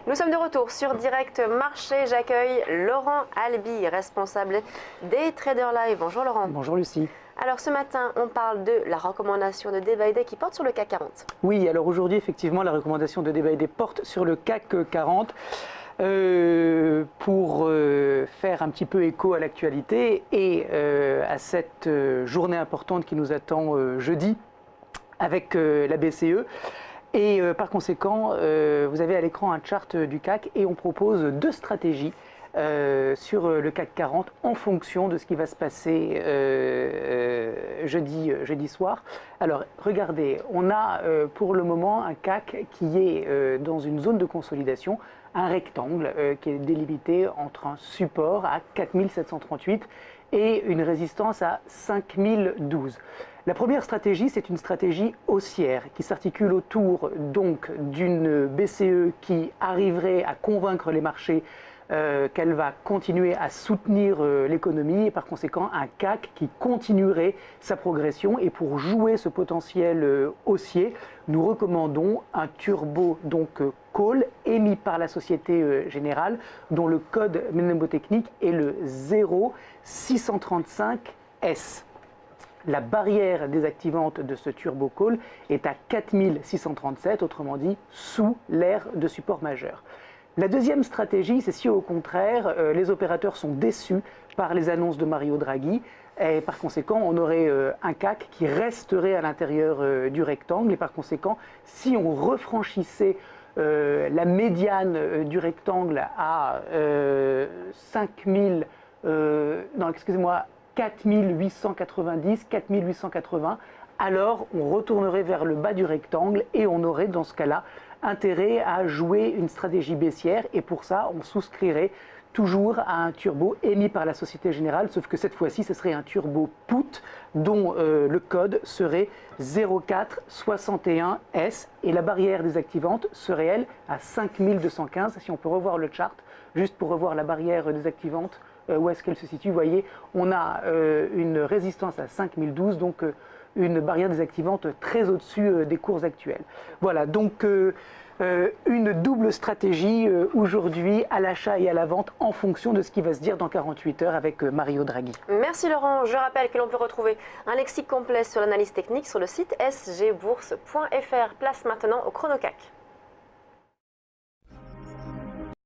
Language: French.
Nous sommes de retour sur Direct Marché. J'accueille Laurent Albi, responsable des Traders Live. Bonjour Laurent. Bonjour Lucie. Alors ce matin, on parle de la recommandation de Day by Day qui porte sur le CAC 40. Oui, alors aujourd'hui, effectivement, la recommandation de Day by Day porte sur le CAC 40. Pour faire un petit peu écho à l'actualité et à cette journée importante qui nous attend jeudi avec la BCE. Et par conséquent, vous avez à l'écran un chart du CAC et on propose deux stratégies sur le CAC 40 en fonction de ce qui va se passer jeudi soir. Alors regardez, on a pour le moment un CAC qui est dans une zone de consolidation, un rectangle qui est délimité entre un support à 4738 et une résistance à 5012. La première stratégie, c'est une stratégie haussière qui s'articule autour donc d'une BCE qui arriverait à convaincre les marchés qu'elle va continuer à soutenir l'économie et par conséquent un CAC qui continuerait sa progression. Et pour jouer ce potentiel haussier, nous recommandons un turbo donc call émis par la Société Générale dont le code mnémotechnique est le 0635S. La barrière désactivante de ce turbo call est à 4637, autrement dit sous l'aire de support majeur. La deuxième stratégie, c'est si au contraire, les opérateurs sont déçus par les annonces de Mario Draghi et par conséquent, on aurait un CAC qui resterait à l'intérieur du rectangle et par conséquent, si on refranchissait la médiane du rectangle à 4890, 4880, alors on retournerait vers le bas du rectangle et on aurait dans ce cas-là intérêt à jouer une stratégie baissière et pour ça on souscrirait toujours à un turbo émis par la Société Générale, sauf que cette fois-ci ce serait un turbo put dont le code serait 0461S et la barrière désactivante serait elle à 5215. Si on peut revoir le chart, juste pour revoir la barrière désactivante, où est-ce qu'elle se situe, vous voyez, on a une résistance à 5012, donc une barrière désactivante très au-dessus des cours actuels. Voilà, donc une double stratégie aujourd'hui à l'achat et à la vente en fonction de ce qui va se dire dans 48 heures avec Mario Draghi. Merci Laurent. Je rappelle que l'on peut retrouver un lexique complet sur l'analyse technique sur le site sgbourse.fr. Place maintenant au chrono CAC.